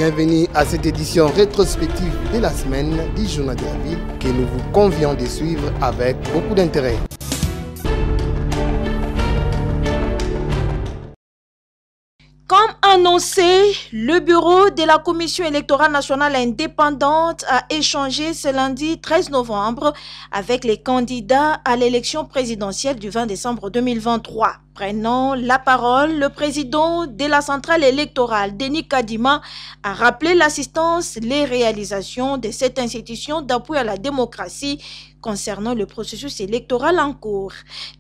Bienvenue à cette édition rétrospective de la semaine du Journal de la Ville que nous vous convions de suivre avec beaucoup d'intérêt. Comme annoncé, le bureau de la Commission électorale nationale indépendante a échangé ce lundi 13 novembre avec les candidats à l'élection présidentielle du 20 décembre 2023. Prenant la parole, le président de la centrale électorale, Denis Kadima, a rappelé l'assistance, les réalisations de cette institution d'appui à la démocratie concernant le processus électoral en cours.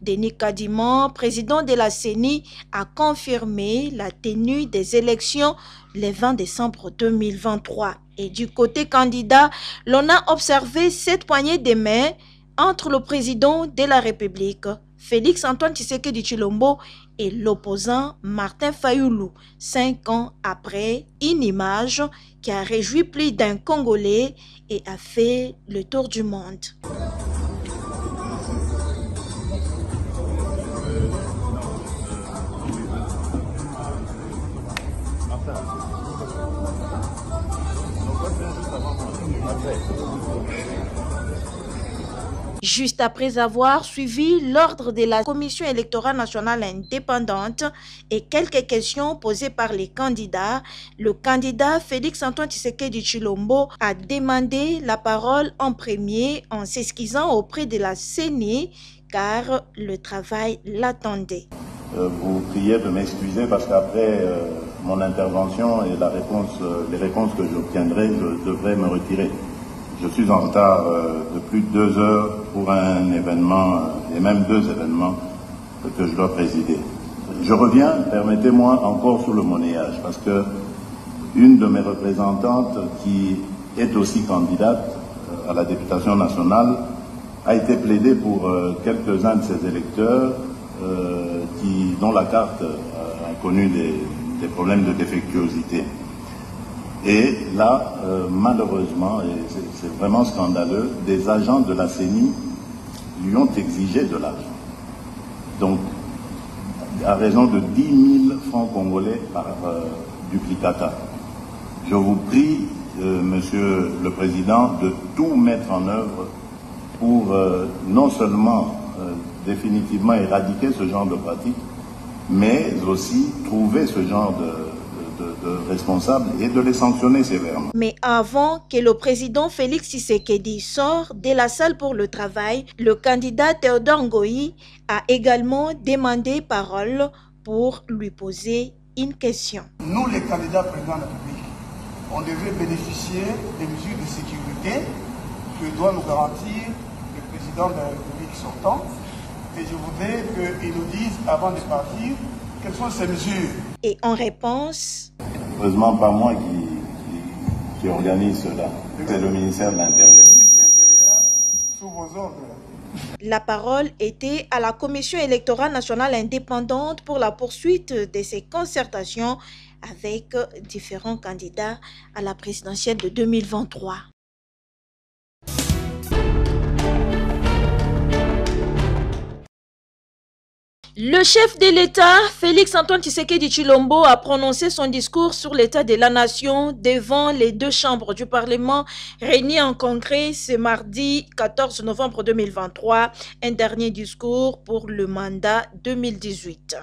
Denis Kadima, président de la CENI, a confirmé la tenue des élections le 20 décembre 2023. Et du côté candidat, l'on a observé cette poignée de main entre le président de la République, Félix Antoine Tshisekedi Tshilombo, et l'opposant Martin Fayulu, 5 ans après, une image qui a réjoui plus d'un Congolais et a fait le tour du monde. Juste après avoir suivi l'ordre de la Commission électorale nationale indépendante et quelques questions posées par les candidats, le candidat Félix Antoine Tshisekedi Tshilombo a demandé la parole en premier en s'excusant auprès de la CENI car le travail l'attendait. Vous priez de m'excuser parce qu'après mon intervention et les réponses que j'obtiendrai, je devrais me retirer. Je suis en retard de plus de 2 heures pour un événement, et même 2 événements que je dois présider. Je reviens, permettez-moi, encore sur le monnayage, parce que une de mes représentantes, qui est aussi candidate à la députation nationale, a été plaidée pour quelques-uns de ses électeurs dont la carte a connu des problèmes de défectuosité. Et là, malheureusement, et c'est vraiment scandaleux, des agents de la CENI lui ont exigé de l'argent. Donc, à raison de 10 000 francs congolais par duplicata. Je vous prie, Monsieur le Président, de tout mettre en œuvre pour non seulement définitivement éradiquer ce genre de pratique, mais aussi trouver ce genre de responsables et de les sanctionner sévèrement. Mais avant que le président Félix Tshisekedi sorte de la salle pour le travail, le candidat Théodore Ngoï a également demandé parole pour lui poser une question. Nous, les candidats présidents de la République, on devait bénéficier des mesures de sécurité que doit nous garantir le président de la République sortant. Et je voudrais qu'ils nous disent, avant de partir, quelles sont ces mesures. Et en réponse... Heureusement, pas moi qui organise cela. C'est le ministère de l'Intérieur. Sous vos ordres. La parole était à la Commission électorale nationale indépendante pour la poursuite de ces concertations avec différents candidats à la présidentielle de 2023. Le chef de l'État, Félix Antoine Tshisekedi Tshilombo, a prononcé son discours sur l'état de la nation devant les 2 chambres du Parlement réunies en congrès ce mardi 14 novembre 2023, un dernier discours pour le mandat 2018.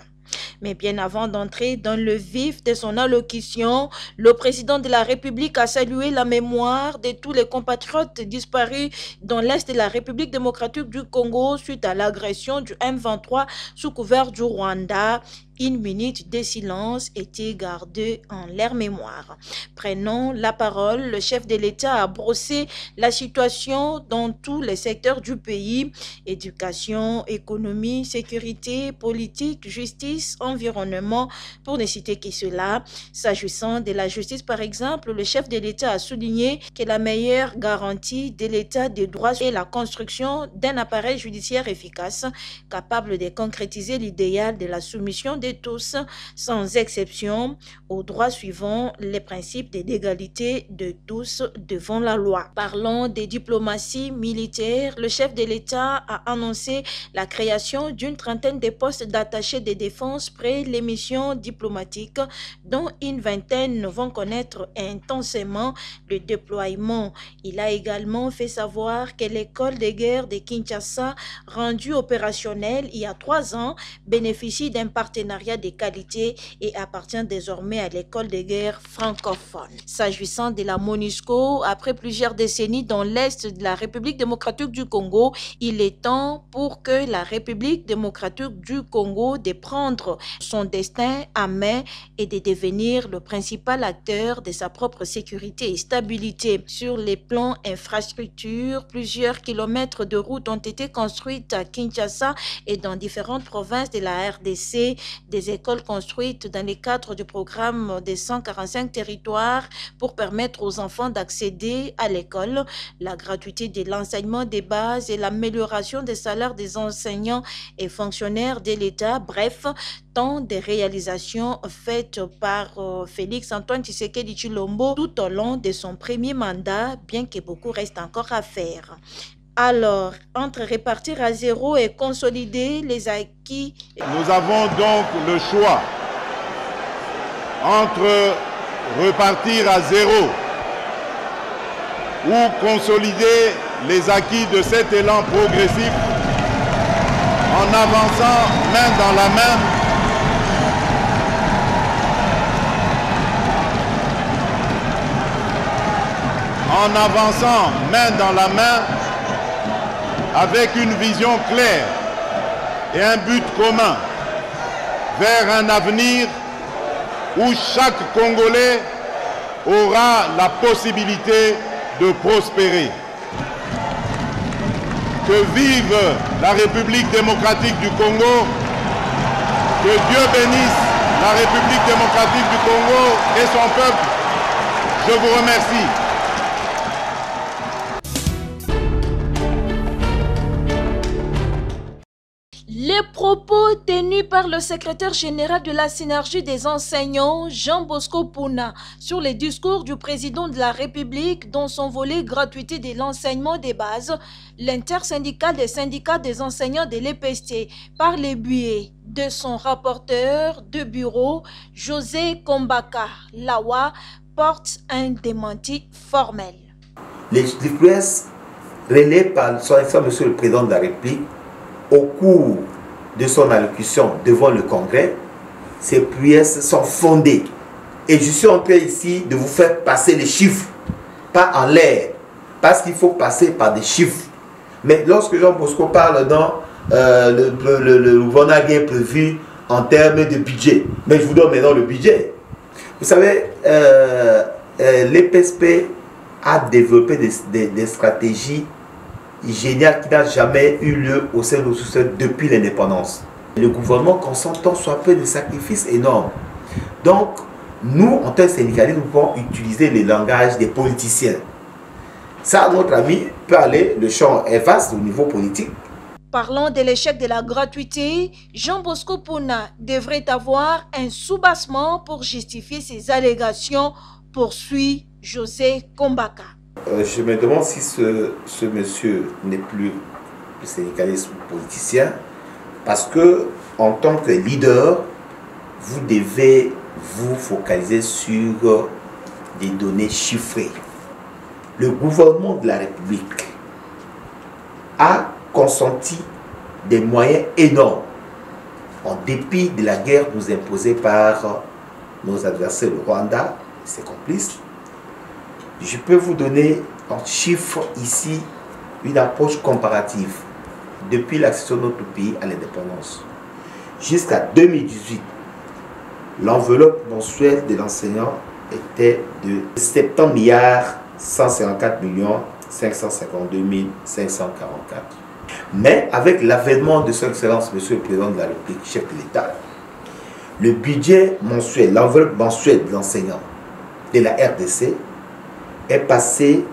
Mais bien avant d'entrer dans le vif de son allocution, le président de la République a salué la mémoire de tous les compatriotes disparus dans l'Est de la République démocratique du Congo suite à l'agression du M23 sous couvert du Rwanda. 1 minute de silence était gardée en leur mémoire. Prenant la parole, le chef de l'État a brossé la situation dans tous les secteurs du pays: éducation, économie, sécurité, politique, justice, environnement, pour ne citer que cela. S'agissant de la justice, par exemple, le chef de l'État a souligné que la meilleure garantie de l'État des droits est la construction d'un appareil judiciaire efficace, capable de concrétiser l'idéal de la soumission accordée tous, sans exception, aux droits suivant les principes de l'égalité de tous devant la loi. Parlons des diplomaties militaires. Le chef de l'État a annoncé la création d'une trentaine de postes d'attachés de défense près les missions diplomatiques, dont une vingtaine vont connaître intensément le déploiement. Il a également fait savoir que l'école de guerre de Kinshasa, rendue opérationnelle il y a 3 ans, bénéficie d'un partenariat de qualité et appartient désormais à l'école de guerre francophone. S'agissant de la MONUSCO, après plusieurs décennies dans l'est de la République démocratique du Congo, il est temps pour que la République démocratique du Congo de prendre son destin à main et de devenir le principal acteur de sa propre sécurité et stabilité. Sur les plans infrastructures, plusieurs kilomètres de routes ont été construites à Kinshasa et dans différentes provinces de la RDC, des écoles construites dans le cadre du programme des 145 territoires pour permettre aux enfants d'accéder à l'école, la gratuité de l'enseignement des bases et l'amélioration des salaires des enseignants et fonctionnaires de l'État. Bref, tant de réalisations faites par Félix Antoine Tshisekedi Tshilombo tout au long de son premier mandat, bien que beaucoup reste encore à faire. Alors, entre répartir à zéro et consolider les acquis... Nous avons donc le choix entre repartir à zéro ou consolider les acquis de cet élan progressif en avançant main dans la main avec une vision claire et un but commun vers un avenir où chaque Congolais aura la possibilité de prospérer. Que vive la République démocratique du Congo, que Dieu bénisse la République démocratique du Congo et son peuple. Je vous remercie. Les propos tenus par le secrétaire général de la Synergie des enseignants, Jean Bosco Puna, sur les discours du président de la République dans son volet gratuité de l'enseignement des bases, l'intersyndical des syndicats des enseignants de l'EPST, par les biais de son rapporteur de bureau, José Kombaka Lawa, porte un démenti formel. Les prouesses relayées par son excellence Monsieur le Président de la République au cours de son allocution devant le Congrès, ces prouesses sont fondées. Et je suis en train ici de vous faire passer les chiffres, pas en l'air, parce qu'il faut passer par des chiffres. Mais lorsque Jean Bosco parle dans le gouvernement bien prévu en termes de budget, mais je vous donne maintenant le budget. Vous savez, l'EPSP a développé des stratégies géniales qui n'ont jamais eu lieu au sein de nos sous-sols depuis l'indépendance. Le gouvernement consent tant soit peu de sacrifices énormes. Donc, nous, en tant que syndicalistes, nous pouvons utiliser le langage des politiciens. Ça, notre ami peut aller, le champ est vaste au niveau politique. Parlant de l'échec de la gratuité, Jean Bosco Puna devrait avoir un soubassement pour justifier ses allégations, poursuit José Kombaka. Je me demande si ce monsieur n'est plus syndicaliste ou politicien, parce que en tant que leader, vous devez vous focaliser sur des données chiffrées. Le gouvernement de la République a consenti des moyens énormes en dépit de la guerre nous imposée par nos adversaires, le Rwanda et ses complices. Je peux vous donner en chiffres ici une approche comparative depuis l'accession de notre pays à l'indépendance. Jusqu'à 2018, l'enveloppe mensuelle de l'enseignant était de 70 milliards 154 millions 552 544. Mais avec l'avènement de son excellence, Monsieur le Président de la République, chef de l'État, le budget mensuel, l'enveloppe mensuelle de l'enseignant de la RDC est passé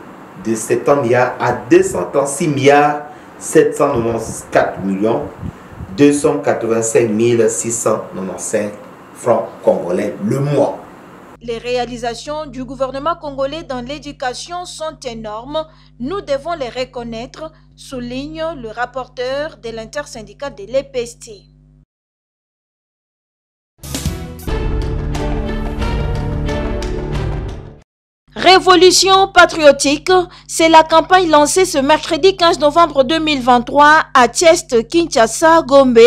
de 70 milliards à 236 milliards 794 millions 285 695 francs congolais le mois. Les réalisations du gouvernement congolais dans l'éducation sont énormes. Nous devons les reconnaître, souligne le rapporteur de l'intersyndicale de l'EPST. Révolution patriotique, c'est la campagne lancée ce mercredi 15 novembre 2023 à Thiest, Kinshasa, Gombe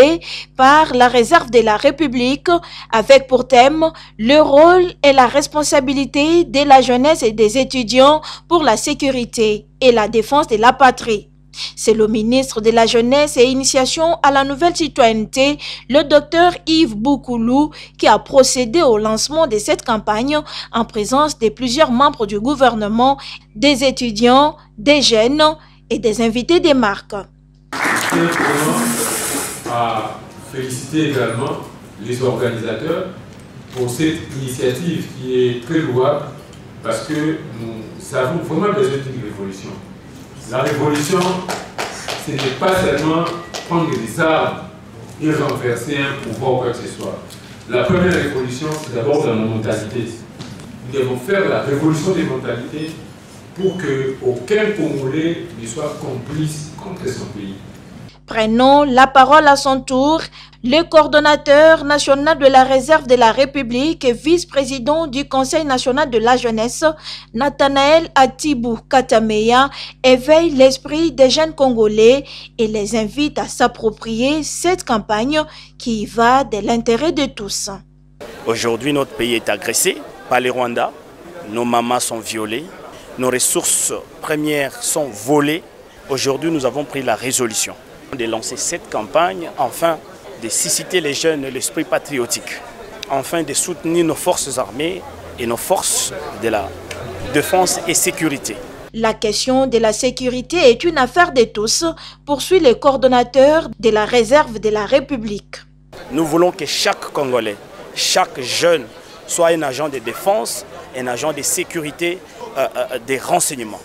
par la réserve de la République avec pour thème le rôle et la responsabilité de la jeunesse et des étudiants pour la sécurité et la défense de la patrie. C'est le ministre de la Jeunesse et Initiation à la Nouvelle Citoyenneté, le docteur Yves Boukoulou, qui a procédé au lancement de cette campagne en présence de plusieurs membres du gouvernement, des étudiants, des jeunes et des invités des marques. Je tiens vraiment à féliciter également les organisateurs pour cette initiative qui est très louable parce que nous avons vraiment besoin d'une révolution. La révolution, ce n'est pas seulement prendre des armes et renverser un pouvoir ou quoi que ce soit. La première révolution, c'est d'abord dans nos mentalités. Nous devons faire la révolution des mentalités pour qu'aucun Congolais ne soit complice contre son pays. Prenons la parole à son tour, le coordonnateur national de la réserve de la République et vice-président du Conseil national de la jeunesse, Nathanaël Atibou Katameya, éveille l'esprit des jeunes Congolais et les invite à s'approprier cette campagne qui va de l'intérêt de tous. Aujourd'hui, notre pays est agressé par les Rwandais, nos mamans sont violées, nos ressources premières sont volées. Aujourd'hui, nous avons pris la résolution de lancer cette campagne, enfin de susciter les jeunes l'esprit patriotique, enfin de soutenir nos forces armées et nos forces de la défense et sécurité. La question de la sécurité est une affaire de tous, poursuit le coordonnateur de la réserve de la République. Nous voulons que chaque Congolais, chaque jeune soit un agent de défense, un agent de sécurité, des renseignements.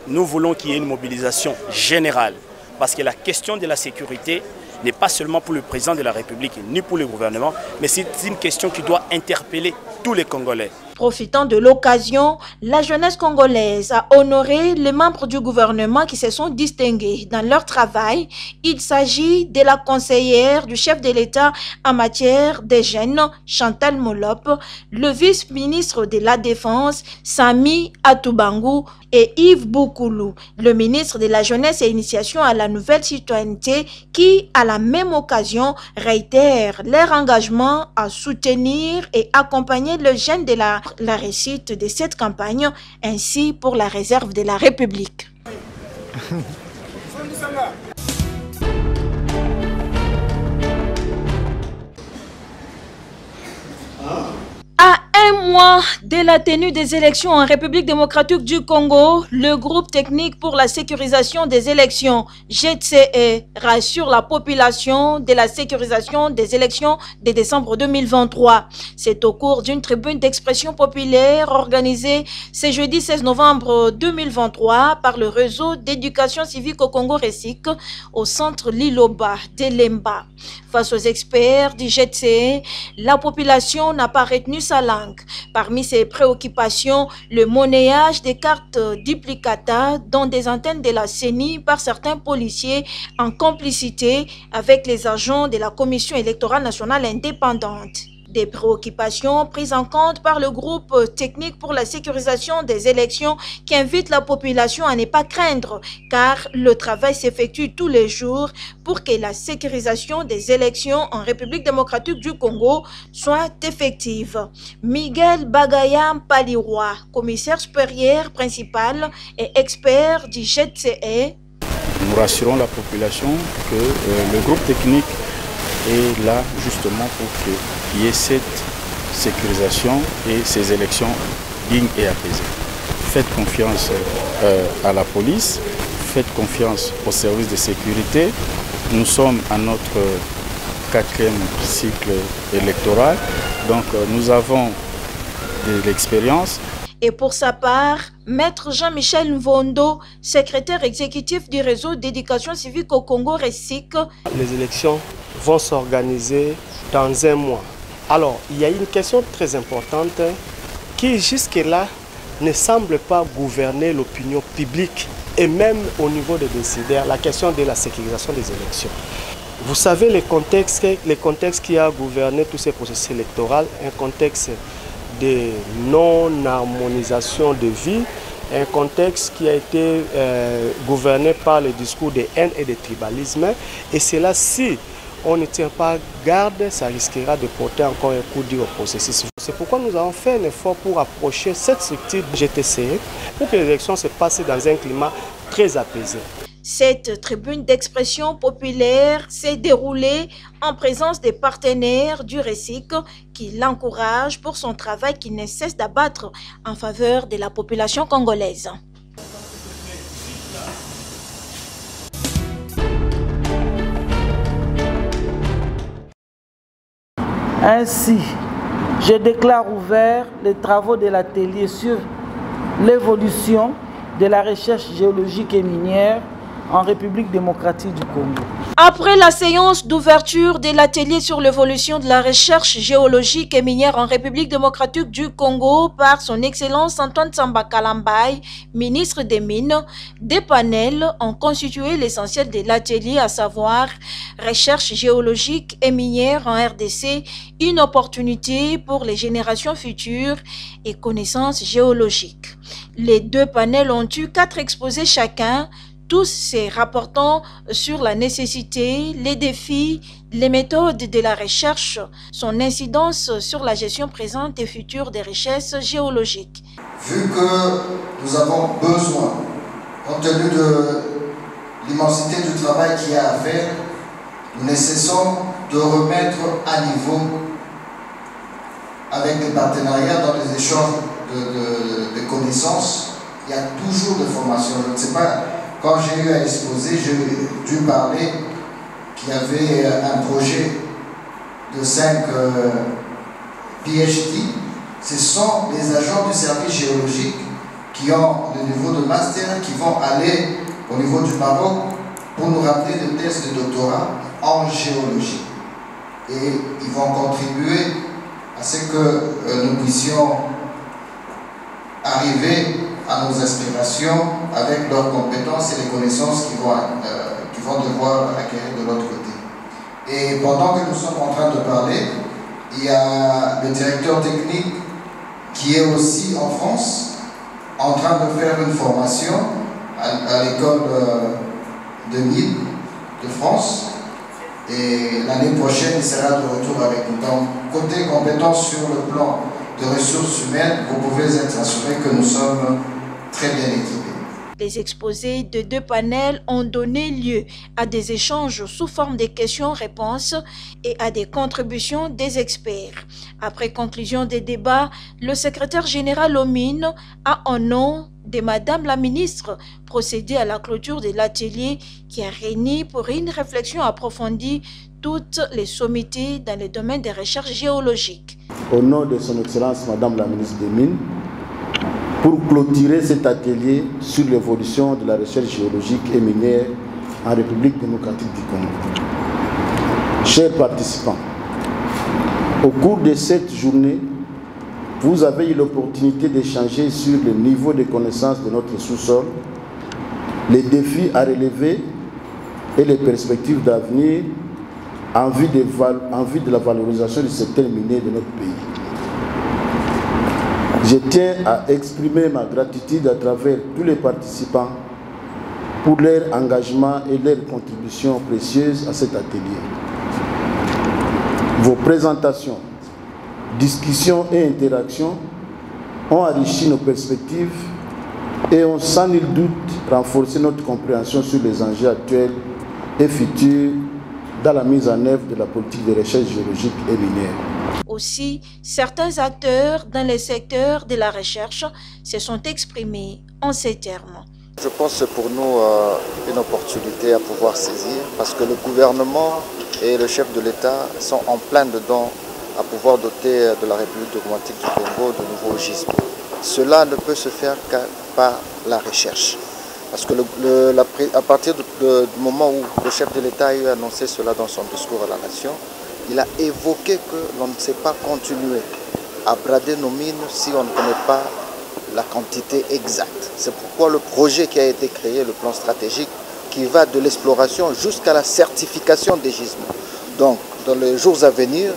Nous voulons qu'il y ait une mobilisation générale. Parce que la question de la sécurité n'est pas seulement pour le président de la République ni pour le gouvernement, mais c'est une question qui doit interpeller tous les Congolais. Profitant de l'occasion, la jeunesse congolaise a honoré les membres du gouvernement qui se sont distingués dans leur travail. Il s'agit de la conseillère du chef de l'État en matière des jeunes, Chantal Molop, le vice-ministre de la Défense, Sami Atoubangu, et Yves Boukoulou, le ministre de la Jeunesse et Initiation à la Nouvelle Citoyenneté, qui, à la même occasion, réitèrent leur engagement à soutenir et accompagner les jeunes de la réussite de cette campagne, ainsi pour la réserve de la République. À un mois de la tenue des élections en République démocratique du Congo, le groupe technique pour la sécurisation des élections, GTCE, rassure la population de la sécurisation des élections de décembre 2023. C'est au cours d'une tribune d'expression populaire organisée ce jeudi 16 novembre 2023 par le réseau d'éducation civique au Congo RESIC au centre Liloba d'Elemba. Face aux experts du GTCE, la population n'a pas retenu sa langue. Parmi ses préoccupations, le monnayage des cartes duplicata dans des antennes de la CENI par certains policiers en complicité avec les agents de la Commission électorale nationale indépendante. Des préoccupations prises en compte par le groupe technique pour la sécurisation des élections qui invite la population à ne pas craindre car le travail s'effectue tous les jours pour que la sécurisation des élections en République démocratique du Congo soit effective. Miguel Bagayam Paliroy, commissaire supérieur principal et expert du GTCE. Nous rassurons la population que le groupe technique est là justement pour qu'il y ait cette sécurisation et ces élections dignes et apaisées. Faites confiance à la police, faites confiance aux services de sécurité. Nous sommes à notre 4e cycle électoral, donc nous avons de l'expérience. Et pour sa part, Maître Jean-Michel Nvondo, secrétaire exécutif du réseau d'éducation civique au Congo RESIC. Les élections vont s'organiser dans un mois. Alors, il y a une question très importante qui jusque-là ne semble pas gouverner l'opinion publique et même au niveau des décideurs, la question de la sécurisation des élections. Vous savez le contexte qui a gouverné tous ces processus électoraux, un contexte de non-harmonisation de vie, un contexte qui a été gouverné par le discours de haine et de tribalisme. Et cela, si on ne tient pas garde, ça risquera de porter encore un coup dur au processus. C'est pourquoi nous avons fait un effort pour approcher cette structure GTC pour que les élections se passent dans un climat très apaisé. Cette tribune d'expression populaire s'est déroulée en présence des partenaires du RESIC qui l'encouragent pour son travail qui ne cesse d'abattre en faveur de la population congolaise. Ainsi, je déclare ouvert les travaux de l'atelier sur l'évolution de la recherche géologique et minière en République démocratique du Congo. Après la séance d'ouverture de l'atelier sur l'évolution de la recherche géologique et minière en République démocratique du Congo par son Excellence Antoine Tsamba Kalambay, ministre des Mines, des panels ont constitué l'essentiel de l'atelier, à savoir recherche géologique et minière en RDC, une opportunité pour les générations futures et connaissances géologiques. Les deux panels ont eu 4 exposés chacun, tous ces rapportant sur la nécessité, les défis, les méthodes de la recherche, son incidence sur la gestion présente et future des richesses géologiques. Vu que nous avons besoin, compte tenu de l'immensité du travail qu'il y a à faire, nous ne cessons de remettre à niveau avec des partenariats dans les échanges de connaissances. Il y a toujours des formations. Je ne sais pas. Quand j'ai eu à exposer, j'ai dû parler qu'il y avait un projet de 5 PhD. Ce sont les agents du service géologique qui ont le niveau de master, qui vont aller au niveau du Maroc pour nous ramener des thèses de doctorat en géologie. Et ils vont contribuer à ce que nous puissions arriver à nos aspirations avec leurs compétences et les connaissances qu'ils vont devoir acquérir de l'autre côté. Et pendant que nous sommes en train de parler, il y a le directeur technique qui est aussi en France en train de faire une formation à l'école de mines de France. Et l'année prochaine, il sera de retour avec nous. Donc, côté compétences sur le plan de ressources humaines, vous pouvez être assuré que nous sommes très bien équipés. Les exposés de 2 panels ont donné lieu à des échanges sous forme de questions-réponses et à des contributions des experts. Après conclusion des débats, le secrétaire général aux Mines a, en nom de Madame la ministre, procédé à la clôture de l'atelier qui a réuni pour une réflexion approfondie toutes les sommités dans le domaine des recherches géologiques. Au nom de son Excellence Madame la ministre des Mines, pour clôturer cet atelier sur l'évolution de la recherche géologique et minière en République démocratique du Congo. Chers participants, au cours de cette journée, vous avez eu l'opportunité d'échanger sur le niveau de connaissance de notre sous-sol, les défis à relever et les perspectives d'avenir en vue de la valorisation du secteur minier de notre pays. Je tiens à exprimer ma gratitude à travers tous les participants pour leur engagement et leur contribution précieuse à cet atelier. Vos présentations, discussions et interactions ont enrichi nos perspectives et ont sans nul doute renforcé notre compréhension sur les enjeux actuels et futurs dans la mise en œuvre de la politique de recherche géologique et minière. Aussi, certains acteurs dans le secteur de la recherche se sont exprimés en ces termes. Je pense que c'est pour nous une opportunité à pouvoir saisir parce que le gouvernement et le chef de l'État sont en plein dedans à pouvoir doter de la République démocratique du Congo de nouveaux gisements. Cela ne peut se faire que par la recherche. Parce que à partir du moment où le chef de l'État a eu annoncé cela dans son discours à la nation, il a évoqué que l'on ne sait pas continuer à brader nos mines si on ne connaît pas la quantité exacte. C'est pourquoi le projet qui a été créé, le plan stratégique, qui va de l'exploration jusqu'à la certification des gisements. Donc, dans les jours à venir,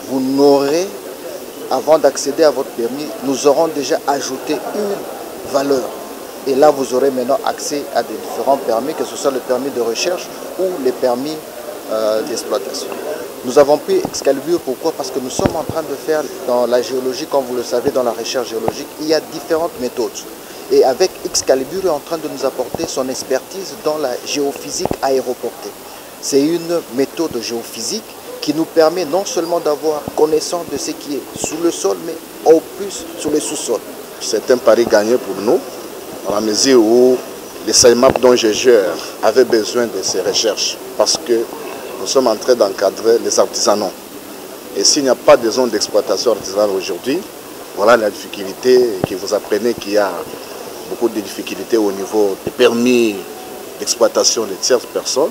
vous n'aurez, avant d'accéder à votre permis, nous aurons déjà ajouté une valeur. Et là, vous aurez maintenant accès à des différents permis, que ce soit le permis de recherche ou les permis d'exploitation. Nous avons pris Excalibur, pourquoi? Parce que nous sommes en train de faire dans la géologie, comme vous le savez, dans la recherche géologique, il y a différentes méthodes. Et avec Excalibur, il est en train de nous apporter son expertise dans la géophysique aéroportée. C'est une méthode géophysique qui nous permet non seulement d'avoir connaissance de ce qui est sous le sol, mais au plus sous les sous-sols. C'est un pari gagné pour nous, dans la mesure où les SAIMAP dont je gère avaient besoin de ces recherches, parce que nous sommes en train d'encadrer les artisanaux. Et s'il n'y a pas de zone d'exploitation artisanale aujourd'hui, voilà la difficulté, que vous apprenez qu'il y a beaucoup de difficultés au niveau des permis d'exploitation de tierces personnes.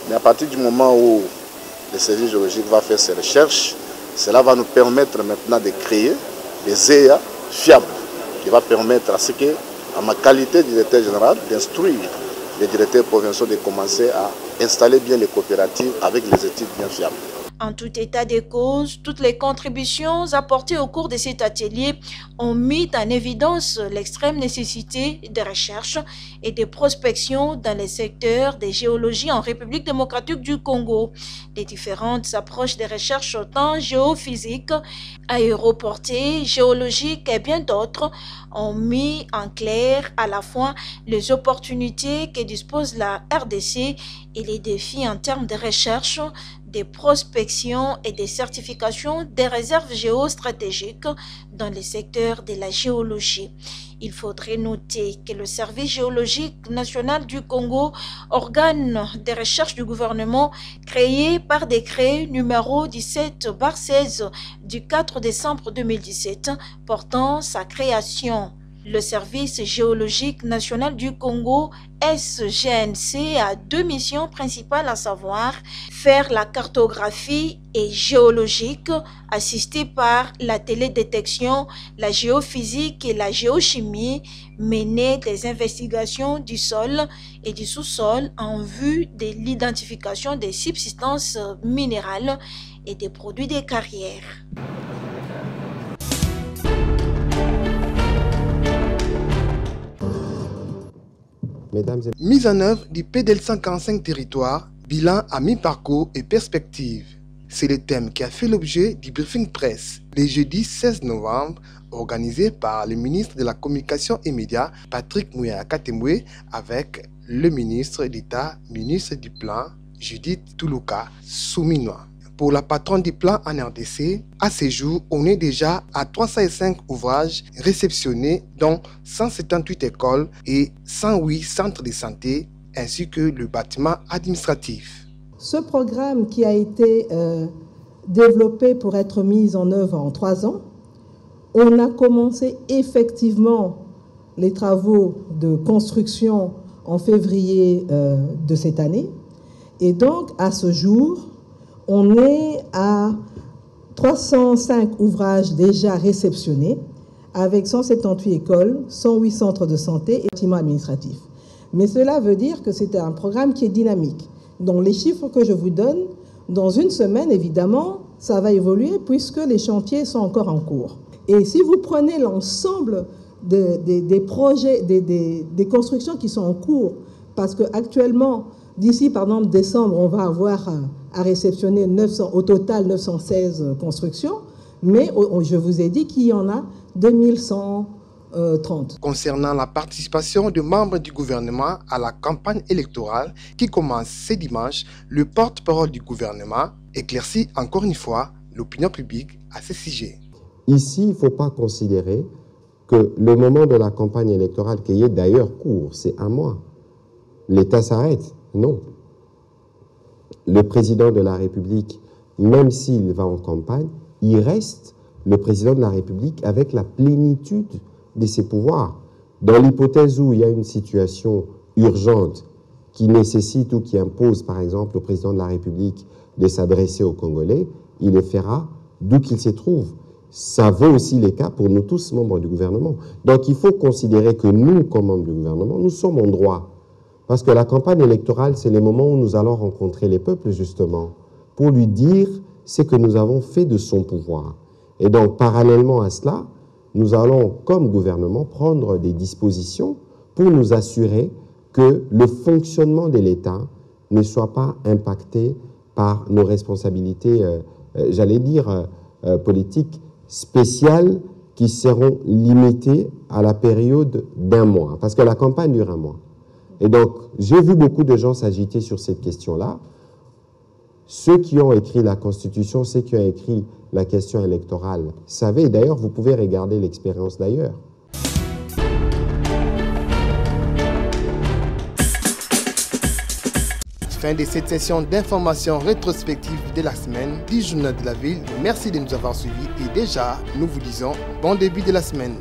Mais à partir du moment où le service géologique va faire ses recherches, cela va nous permettre maintenant de créer des EA fiables, qui va permettre à ce que, à ma qualité de directeur général, d'instruire les directeurs provinciaux de commencer à installer bien les coopératives avec les études bien fiables. En tout état de cause, toutes les contributions apportées au cours de cet atelier ont mis en évidence l'extrême nécessité de recherche et de prospection dans les secteurs de géologie en République démocratique du Congo. Les différentes approches de recherche autant géophysiques, aéroportées, géologiques et bien d'autres ont mis en clair à la fois les opportunités que dispose la RDC et les défis en termes de recherche, de prospection et de certification des réserves géostratégiques dans les secteurs de la géologie. Il faudrait noter que le Service géologique national du Congo, organe de recherche du gouvernement créé par décret numéro 17/16 du 4 décembre 2017 portant sa création. Le Service géologique national du Congo, SGNC, a deux missions principales, à savoir faire la cartographie et géologique, assistée par la télédétection, la géophysique et la géochimie, mener des investigations du sol et du sous-sol en vue de l'identification des substances minérales et des produits des carrières. Mise en œuvre du PDL 145 territoires, bilan à mi-parcours et perspective. C'est le thème qui a fait l'objet du briefing presse le jeudi 16 novembre, organisé par le ministre de la Communication et Médias, Patrick Mouya Katemwe, avec le ministre d'État, ministre du Plan, Judith Toulouka Souminois. Pour la patronne du plan en RDC, à ce jour, on est déjà à 305 ouvrages réceptionnés, dont 178 écoles et 108 centres de santé, ainsi que le bâtiment administratif. Ce programme qui a été développé pour être mis en œuvre en 3 ans, on a commencé effectivement les travaux de construction en février de cette année. Et donc, à ce jour, on est à 305 ouvrages déjà réceptionnés, avec 178 écoles, 108 centres de santé et bâtiments administratifs. Mais cela veut dire que c'est un programme qui est dynamique. Donc les chiffres que je vous donne, dans une semaine, évidemment, ça va évoluer puisque les chantiers sont encore en cours. Et si vous prenez l'ensemble des projets, des constructions qui sont en cours, parce qu'actuellement, d'ici par exemple décembre, on va avoir à réceptionner au total 916 constructions, mais je vous ai dit qu'il y en a 2130. Concernant la participation de membres du gouvernement à la campagne électorale qui commence ce dimanche, le porte-parole du gouvernement éclaircit encore une fois l'opinion publique à ce sujet. Ici, il ne faut pas considérer que le moment de la campagne électorale, qui est d'ailleurs court, c'est 1 mois, l'État s'arrête. Non. Le président de la République, même s'il va en campagne, il reste le président de la République avec la plénitude de ses pouvoirs. Dans l'hypothèse où il y a une situation urgente qui nécessite ou qui impose, par exemple, au président de la République de s'adresser aux Congolais, il le fera d'où qu'il se trouve. Ça vaut aussi les cas pour nous tous, membres du gouvernement. Donc il faut considérer que nous, comme membres du gouvernement, nous sommes en droit. Parce que la campagne électorale, c'est les moments où nous allons rencontrer les peuples, justement, pour lui dire ce que nous avons fait de son pouvoir. Et donc, parallèlement à cela, nous allons, comme gouvernement, prendre des dispositions pour nous assurer que le fonctionnement de l'État ne soit pas impacté par nos responsabilités, j'allais dire, politiques spéciales qui seront limitées à la période d'1 mois, parce que la campagne dure 1 mois. Et donc, j'ai vu beaucoup de gens s'agiter sur cette question-là. Ceux qui ont écrit la Constitution, ceux qui ont écrit la question électorale, savez, d'ailleurs, vous pouvez regarder l'expérience d'ailleurs. Fin de cette session d'information rétrospective de la semaine du Journal de la Ville. Merci de nous avoir suivis et déjà, nous vous disons bon début de la semaine.